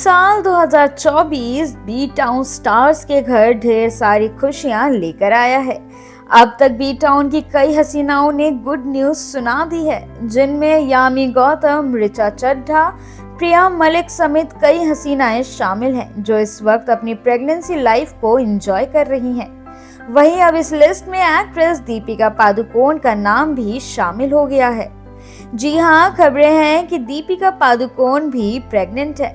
साल 2024 B town stars के घर ढेर सारी खुशियां लेकर आया है। अब तक बी टाउन की कई हसीनाओं ने गुड न्यूज सुना दी है, जिनमें यामी गौतम, ऋचा चड्ढा, प्रिया मलिक समेत कई हसीनाएं शामिल हैं, जो इस वक्त अपनी प्रेगनेंसी लाइफ को एंजॉय कर रही हैं। वहीं अब इस लिस्ट में एक्ट्रेस दीपिका पादुकोण का नाम भी शामिल हो गया है। जी हाँ, खबरें हैं कि दीपिका पादुकोण भी प्रेग्नेंट है।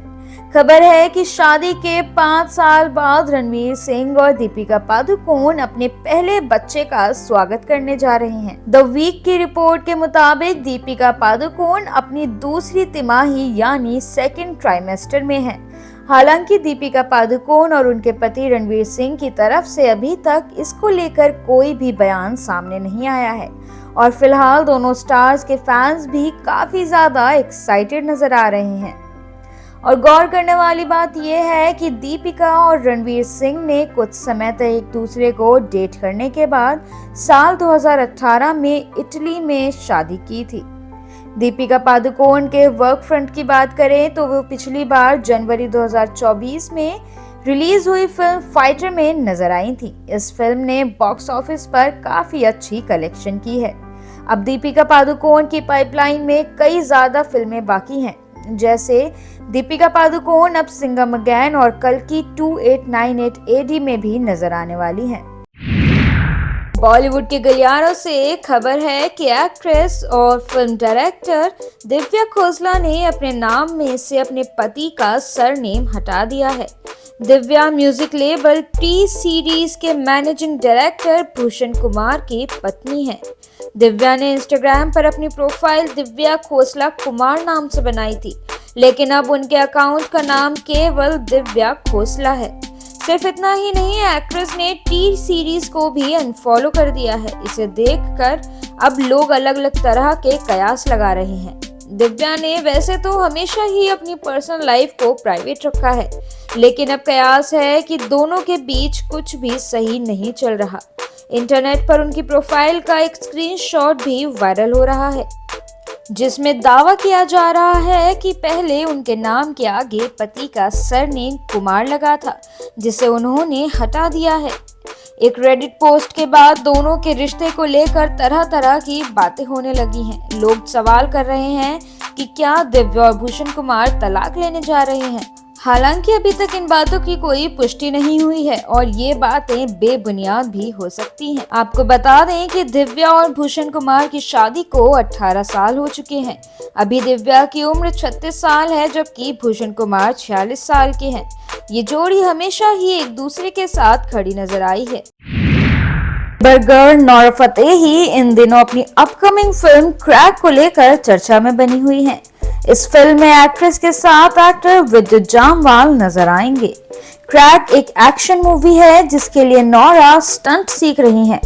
खबर है कि शादी के 5 साल बाद रणवीर सिंह और दीपिका पादुकोण अपने पहले बच्चे का स्वागत करने जा रहे हैं। द वीक की रिपोर्ट के मुताबिक दीपिका पादुकोण अपनी दूसरी तिमाही यानी सेकंड ट्राइमेस्टर में हैं। हालांकि दीपिका पादुकोण और उनके पति रणवीर सिंह की तरफ से अभी तक इसको लेकर कोई भी बयान सामने नहीं आया है और फिलहाल दोनों स्टार्स के फैंस भी काफी ज्यादा एक्साइटेड नजर आ रहे हैं। और गौर करने वाली बात यह है कि दीपिका और रणवीर सिंह ने कुछ समय तक एक दूसरे को डेट करने के बाद साल 2018 में इटली में शादी की थी। दीपिका पादुकोण के वर्क फ्रंट की बात करें तो वो पिछली बार जनवरी 2024 में रिलीज हुई फिल्म फाइटर में नजर आई थी। इस फिल्म ने बॉक्स ऑफिस पर काफी अच्छी कलेक्शन की है। अब दीपिका पादुकोण की पाइपलाइन में कई ज्यादा फिल्में बाकी हैं, जैसे दीपिका पादुकोण अब सिंघम अगेन और कल्कि 2898 AD में भी नजर आने वाली हैं। बॉलीवुड के गलियारों से खबर है कि एक्ट्रेस और फिल्म डायरेक्टर दिव्या खोसला ने अपने नाम में से अपने पति का सरनेम हटा दिया है। Divya music label T series के मैनेजिंग डायरेक्टर भूषण कुमार की पत्नी है। दिव्या ने इंस्टाग्राम पर अपनी प्रोफाइल दिव्या खोसला कुमार नाम से बनाई थी, लेकिन अब उनके अकाउंट का नाम केवल दिव्या खोसला है। सिर्फ इतना ही नहीं, एक्ट्रेस ने टी सीरीज को भी अनफॉलो कर दिया है। इसे देखकर अब लोग अलग अलग तरह के कयास लगा रहे हैं। दिव्या ने वैसे तो हमेशा ही अपनी पर्सनल लाइफ को प्राइवेट रखा है, लेकिन अब कयास है कि दोनों के बीच कुछ भी सही नहीं चल रहा। इंटरनेट पर उनकी प्रोफाइल का एक स्क्रीनशॉट भी वायरल हो रहा है, जिसमें दावा किया जा रहा है कि पहले उनके नाम के आगे पति का सरनेम कुमार लगा था, जिसे उन्होंने हटा दिया है। एक रेडिट पोस्ट के बाद दोनों के रिश्ते को लेकर तरह तरह की बातें होने लगी हैं। लोग सवाल कर रहे हैं कि क्या दिव्या और भूषण कुमार तलाक लेने जा रहे हैं। हालांकि अभी तक इन बातों की कोई पुष्टि नहीं हुई है और ये बातें बेबुनियाद भी हो सकती हैं। आपको बता दें कि दिव्या और भूषण कुमार की शादी को 18 साल हो चुके हैं। अभी दिव्या की उम्र 36 साल है, जबकि भूषण कुमार 46 साल के हैं। ये जोड़ी हमेशा ही एक दूसरे के साथ खड़ी नजर आई है। बर्गर नौरा फतेही इन दिनों अपनी अपकमिंग फिल्म क्रैक को लेकर चर्चा में बनी हुई हैं। इस फिल्म में एक्ट्रेस के साथ एक्टर विद्युत जामवाल नजर आएंगे। क्रैक एक एक्शन मूवी है जिसके लिए नौरा स्टंट सीख रही हैं।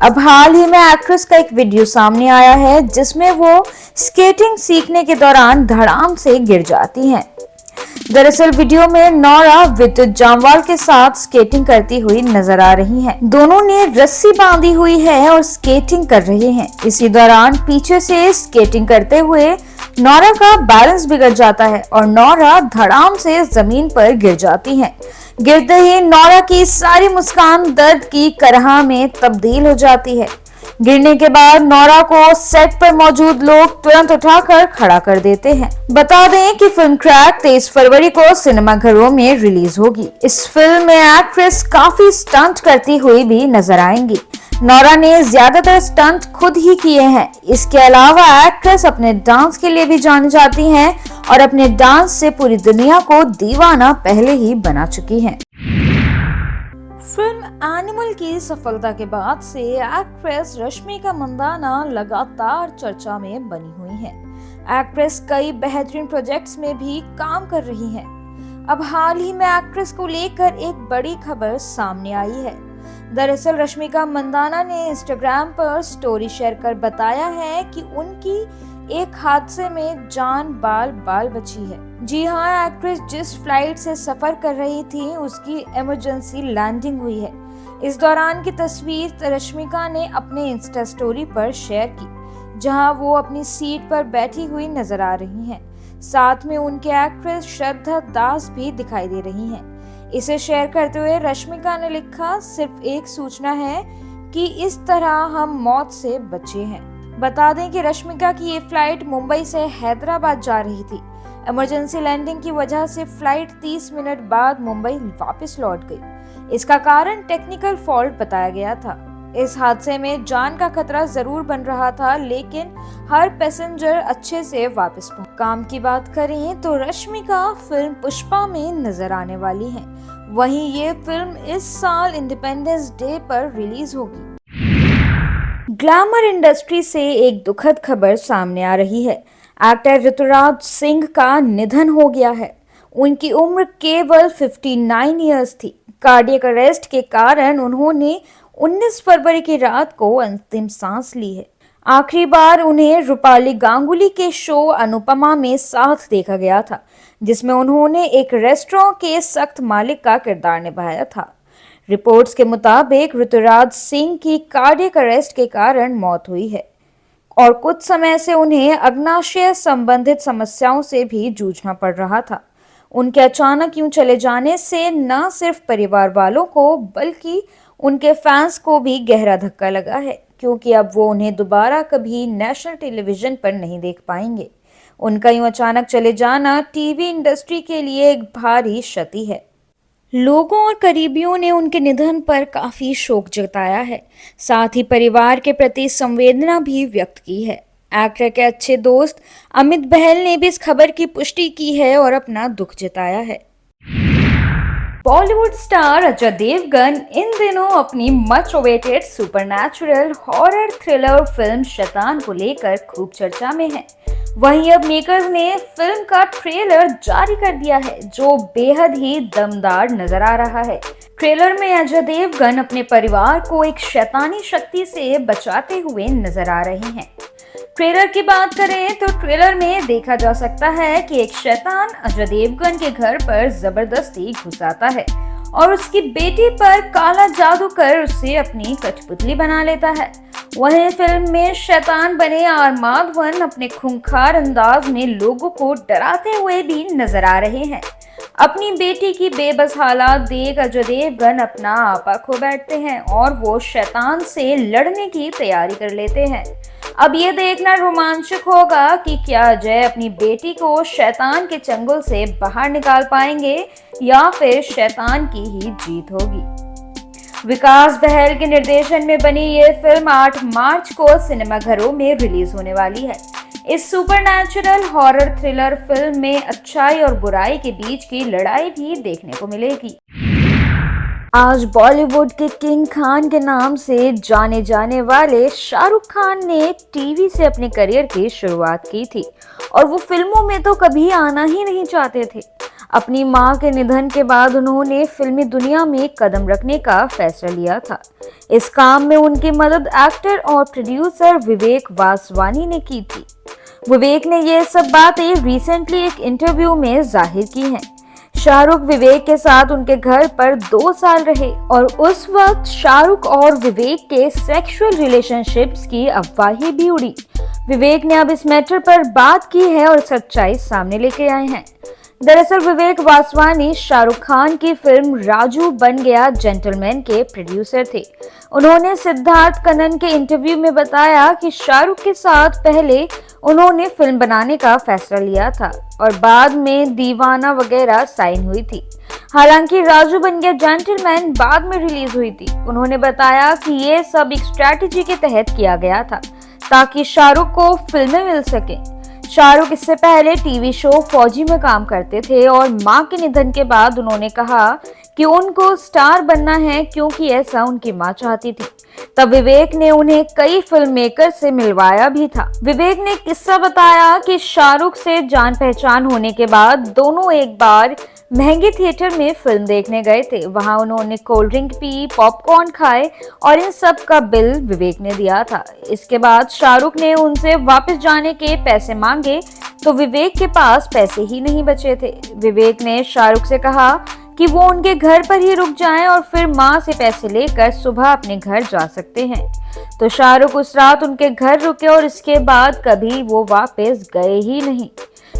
अब हाल ही में एक्ट्रेस का एक वीडियो सामने आया है, जिसमें वो स्केटिंग सीखने के दौरान धड़ाम से गिर जाती हैं। दरअसल वीडियो में नौरा विद्युत जामवाल के साथ स्केटिंग करती हुई नजर आ रही हैं। दोनों ने रस्सी बांधी हुई है और स्केटिंग कर रहे हैं। इसी दौरान पीछे से स्केटिंग करते हुए नौरा का बैलेंस बिगड़ जाता है और नौरा धड़ाम से जमीन पर गिर जाती हैं। गिरते ही नौरा की सारी मुस्कान दर्द की करहा में तब्दील हो जाती है। गिरने के बाद नौरा को सेट पर मौजूद लोग तुरंत उठाकर खड़ा कर देते हैं। बता दें कि फिल्म क्रैक 23 फरवरी को सिनेमाघरों में रिलीज होगी। इस फिल्म में एक्ट्रेस काफी स्टंट करती हुई भी नजर आएंगी। नौरा ने ज्यादातर स्टंट खुद ही किए हैं। इसके अलावा एक्ट्रेस अपने डांस के लिए भी जानी जाती हैं और अपने डांस से पूरी दुनिया को दीवाना पहले ही बना चुकी हैं। फिल्म एनिमल की सफलता के बाद से एक्ट्रेस रश्मिका मंदाना लगातार चर्चा में बनी हुई हैं। एक्ट्रेस कई बेहतरीन प्रोजेक्ट्स में भी काम कर रही हैं। अब हाल ही में एक्ट्रेस को लेकर एक बड़ी खबर सामने आई है। दरअसल रश्मिका मंदाना ने इंस्टाग्राम पर स्टोरी शेयर कर बताया है कि उनकी एक हादसे में जान बाल बची है। जी हाँ, एक्ट्रेस जिस फ्लाइट से सफर कर रही थी उसकी इमरजेंसी लैंडिंग हुई है। इस दौरान की तस्वीर रश्मिका ने अपने इंस्टा स्टोरी पर शेयर की, जहां वो अपनी सीट पर बैठी हुई नजर आ रही हैं। साथ में उनके एक्ट्रेस श्रद्धा दास भी दिखाई दे रही हैं। इसे शेयर करते हुए रश्मिका ने लिखा, सिर्फ एक सूचना है कि इस तरह हम मौत से बचे हैं। बता दें कि रश्मिका की ये फ्लाइट मुंबई से हैदराबाद जा रही थी। इमरजेंसी लैंडिंग की वजह से फ्लाइट 30 मिनट बाद मुंबई वापस लौट गई। इसका कारण टेक्निकल फॉल्ट बताया गया था। इस हादसे में जान का खतरा जरूर बन रहा था, लेकिन हर पैसेंजर अच्छे से वापस पहुंचा। काम की बात करें तो रश्मिका फिल्म पुष्पा में नजर आने वाली हैं। वहीं ये फिल्म इस साल इंडिपेंडेंस डे पर रिलीज होगी। ग्लैमर इंडस्ट्री से एक दुखद खबर सामने आ रही है। एक्टर ऋतुराज सिंह का निधन हो गया है। उनकी उम्र केवल 59 इयर्स थी। कार्डियक अरेस्ट के कारण उन्होंने 19 फरवरी की रात को अंतिम सांस ली है। आखिरी बार उन्हें रूपाली गांगुली के शो अनुपमा में साथ देखा गया था, जिसमें उन्होंने एक रेस्टोरेंट के सख्त मालिक का किरदार निभाया था। रिपोर्ट्स के मुताबिक ऋतुराज सिंह की कार्डियक अरेस्ट के कारण मौत हुई है और कुछ समय से उन्हें अग्नाशय संबंधित समस्याओं से भी जूझना पड़ रहा था। उनके अचानक यूं चले जाने से न सिर्फ परिवार वालों को बल्कि उनके फैंस को भी गहरा धक्का लगा है, क्योंकि अब वो उन्हें दोबारा कभी नेशनल टेलीविजन पर नहीं देख पाएंगे। उनका यूं अचानक चले जाना टीवी इंडस्ट्री के लिए एक भारी क्षति है। लोगों और करीबियों ने उनके निधन पर काफी शोक जताया है, साथ ही परिवार के प्रति संवेदना भी व्यक्त की है। एक्टर के अच्छे दोस्त अमित बहल ने भी इस खबर की पुष्टि की है और अपना दुख जताया है। बॉलीवुड स्टार अजय देवगन इन दिनों अपनी much awaited supernatural horror thriller film शैतान को लेकर खूब चर्चा में है। वहीं अब मेकर्स ने फिल्म का ट्रेलर जारी कर दिया है, जो बेहद ही दमदार नजर आ रहा है। ट्रेलर में अजय देवगन अपने परिवार को एक शैतानी शक्ति से बचाते हुए नजर आ रहे हैं। ट्रेलर की बात करें तो ट्रेलर में देखा जा सकता है कि एक शैतान अजय देवगन के घर पर जबरदस्ती घुस आता है और उसकी बेटी पर काला जादू कर उसे अपनी कठपुतली बना लेता है। वहीं फिल्म में शैतान बने आर माधवन अपने खूंखार अंदाज में लोगों को डराते हुए भी नजर आ रहे हैं। अपनी बेटी की बेबस हालात देख अजय देवगन अपना आपा खो बैठते हैं और वो शैतान से लड़ने की तैयारी कर लेते हैं। अब ये देखना रोमांचक होगा कि क्या अजय अपनी बेटी को शैतान के चंगुल से बाहर निकाल पाएंगे या फिर शैतान की ही जीत होगी। विकास बहल के निर्देशन में बनी ये फिल्म 8 मार्च को सिनेमाघरों में रिलीज होने वाली है। इस सुपरनैचुरल हॉरर थ्रिलर फिल्म में अच्छाई और बुराई के बीच की लड़ाई भी देखने को मिलेगी। आज बॉलीवुड के किंग खान के नाम से जाने जाने वाले शाहरुख खान ने टीवी से अपने करियर की शुरुआत की थी और वो फिल्मों में तो कभी आना ही नहीं चाहते थे। अपनी मां के निधन के बाद उन्होंने फिल्मी दुनिया में कदम रखने का फैसला लिया था। इस काम में उनकी मदद एक्टर और प्रोड्यूसर विवेक वासवानी ने की थी। विवेक ने ये सब बातें रिसेंटली एक इंटरव्यू में जाहिर की हैं। शाहरुख विवेक के साथ उनके घर पर 2 साल रहे और उस वक्त शाहरुख और विवेक के सेक्सुअल रिलेशनशिप्स की अफवाहें भी उड़ी। विवेक ने अब इस मैटर पर बात की है और सच्चाई सामने लेके आए हैं। दरअसल विवेक वासवानी शाहरुख खान की फिल्म राजू बन गया जेंटलमैन के प्रोड्यूसर थे। उन्होंने सिद्धार्थ कनन के इंटरव्यू में बताया कि शाहरुख के साथ पहले उन्होंने फिल्म बनाने का फैसला लिया था और बाद में दीवाना वगैरह साइन हुई थी। हालांकि राजू बन गया जेंटलमैन बाद में रिलीज हुई थी। उन्होंने बताया कि ये सब एक स्ट्रैटेजी के तहत किया गया था ताकि शाहरुख को फिल्में मिल सके। शाहरुख इससे पहले टीवी शो फौजी में काम करते थे और मां के निधन के बाद उन्होंने कहा कि उनको स्टार बनना है क्योंकि ऐसा उनकी मां चाहती थी। तब विवेक ने उन्हें कई फिल्म मेकर से मिलवाया भी था। विवेक ने किस्सा बताया कि शाहरुख से जान पहचान होने के बाद दोनों एक बार महंगे थिएटर में फिल्म देखने गए थे। वहां उन्होंने कोल्ड ड्रिंक पी, पॉपकॉर्न खाए और इन सब का बिल विवेक ने दिया था। इसके बाद शाहरुख ने उनसे वापस जाने के पैसे मांगे तो विवेक के पास पैसे ही नहीं बचे थे। विवेक ने शाहरुख से कहा कि वो उनके घर पर ही रुक जाएं और फिर मां से पैसे लेकर सुबह अपने घर जा सकते हैं। तो शाहरुख उस रात उनके घर रुके और इसके बाद कभी वो वापस गए ही नहीं।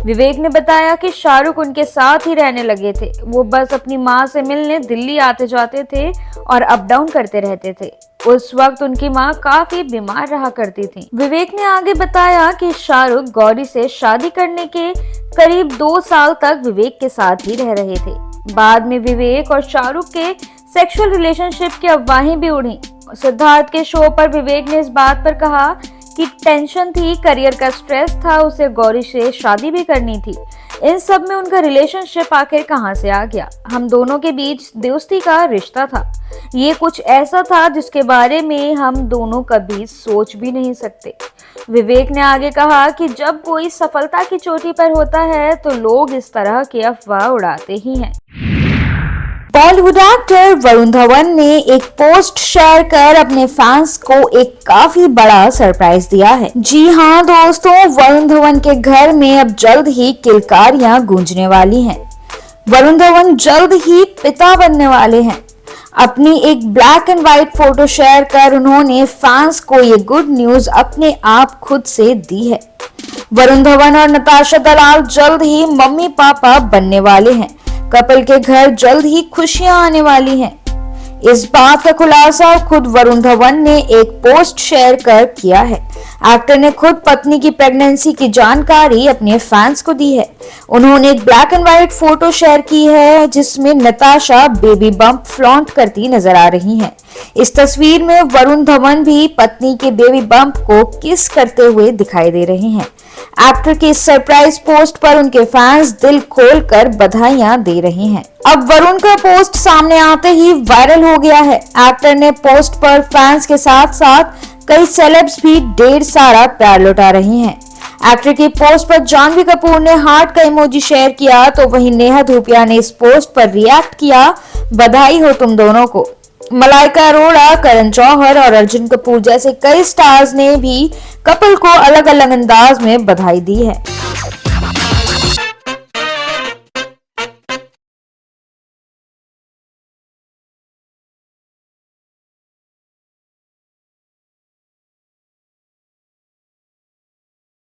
विवेक ने बताया कि शाहरुख उनके साथ ही रहने लगे थे। वो बस अपनी मां से मिलने दिल्ली आते जाते थे और अप डाउन करते रहते थे। उस वक्त उनकी मां काफी बीमार रहा करती थी। विवेक ने आगे बताया कि शाहरुख गौरी से शादी करने के करीब 2 साल तक विवेक के साथ ही रह रहे थे। बाद में विवेक और शाहरुख के सेक्सुअल रिलेशनशिप की अफवाहें भी उड़ी। सिद्धार्थ के शो पर विवेक ने इस बात पर कहा कि टेंशन थी, करियर का स्ट्रेस था, उसे गौरी से शादी भी करनी थी। इन सब में उनका रिलेशनशिप आखिर कहां से आ गया? हम दोनों के बीच दोस्ती का रिश्ता था। ये कुछ ऐसा था जिसके बारे में हम दोनों कभी सोच भी नहीं सकते। विवेक ने आगे कहा कि जब कोई सफलता की चोटी पर होता है तो लोग इस तरह के अफवाह उड़ाते ही हैं। बॉलीवुड एक्टर वरुण धवन ने एक पोस्ट शेयर कर अपने फैंस को एक काफी बड़ा सरप्राइज दिया है। जी हाँ दोस्तों, वरुण धवन के घर में अब जल्द ही किलकारियां गूंजने वाली हैं। वरुण धवन जल्द ही पिता बनने वाले हैं। अपनी एक black and white photo share कर उन्होंने फैंस को ये गुड न्यूज अपने आप खुद से दी है। वरुण धवन और नताशा दलाल जल्द ही मम्मी पापा बनने वाले हैं। कपल के घर जल्द ही खुशियां आने वाली हैं। इस बात का खुलासा खुद वरुण धवन ने एक पोस्ट शेयर कर किया है। एक्टर ने खुद पत्नी की प्रेगनेंसी की जानकारी अपने फैंस को दी है। उन्होंने एक black and white photo share की है जिसमें नताशा बेबी बम्प फ्लॉन्ट करती नजर आ रही हैं। इस तस्वीर में वरुण धवन भी पत्नी के बेबी बम्प को किस करते हुए दिखाई दे रहे हैं। एक्टर के सरप्राइज पोस्ट पर उनके फैंस दिल खोलकर बधाइयां दे रहे हैं। अब वरुण का पोस्ट सामने आते ही वायरल हो गया है। एक्टर ने पोस्ट पर फैंस के साथ साथ कई सेलेब्स भी ढेर सारा प्यार लौटा रहे हैं। एक्टर की पोस्ट पर जानवी कपूर ने हार्ट का इमोजी शेयर किया तो वहीं नेहा धूपिया ने इस पोस्ट पर रिएक्ट किया, बधाई हो तुम दोनों को। मलाइका अरोड़ा, करण जौहर और अर्जुन कपूर जैसे कई स्टार्स ने भी कपल को अलग अलग अंदाज में बधाई दी है।